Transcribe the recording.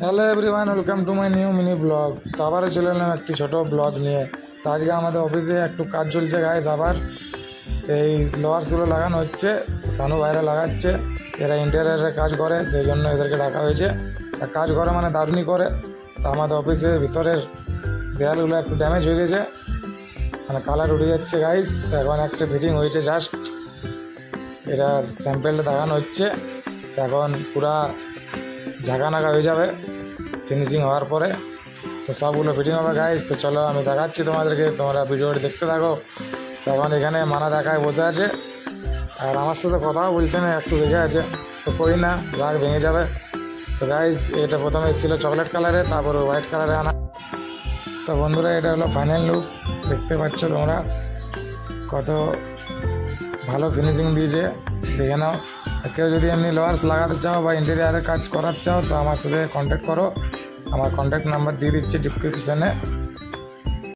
Hello everyone, welcome to my new mini blog. তো আবারও চলে এলাম একটি ছোট ব্লগ নিয়ে। তো আজকে আমাদের অফিসে একটু কাজ চলছে গাইস। আবার এই লোয়ার্সগুলো লাগানো হচ্ছে, সানু বাইরে লাগাচ্ছে। এরা ইন্টেরিয়ারের কাজ করে, সেই জন্য এদেরকে ডাকা হয়েছে। আর কাজ করে মানে দারুণই করে। তো আমাদের অফিসের ভিতরের দেয়ালগুলো একটু ড্যামেজ হয়ে গেছে, মানে কালার উঠে যাচ্ছে গাইস। তো এখন একটা ফিটিং হয়েছে জাস্ট, এটা স্যাম্পেলটা দেখানো হচ্ছে। এখন পুরা ঝাঁকানাকা হয়ে যাবে ফিনিশিং হওয়ার পরে। তো সবগুলো ফিটিং হবে গাইস। তো চলো আমি দেখাচ্ছি তোমাদেরকে, তোমরা ভিডিওটি দেখতে থাকো। তো এখন এখানে মানা দেখায় বসে আছে, আর আমার সাথে কথাও বলছে না, একটু রেগে আছে। তো কই না, রাগ ভেঙে যাবে। তো গাইস এটা প্রথমে এসেছিলো চকলেট কালারে, তারপরে হোয়াইট কালারে আনা। তো বন্ধুরা এটা হলো ফাইনাল লুক, দেখতে পাচ্ছ তোমরা কত ভালো ফিনিশিং দিয়েছে, দেখে নাও। কেউ যদি এমনি লোয়ার্স লাগাতে চাও বা ইন্টেরিয়ারের কাজ করার চাও তো আমার সাথে কন্ট্যাক্ট করো। আমার কন্ট্যাক্ট নাম্বার দিয়ে দিচ্ছি ডিসক্রিপশনে।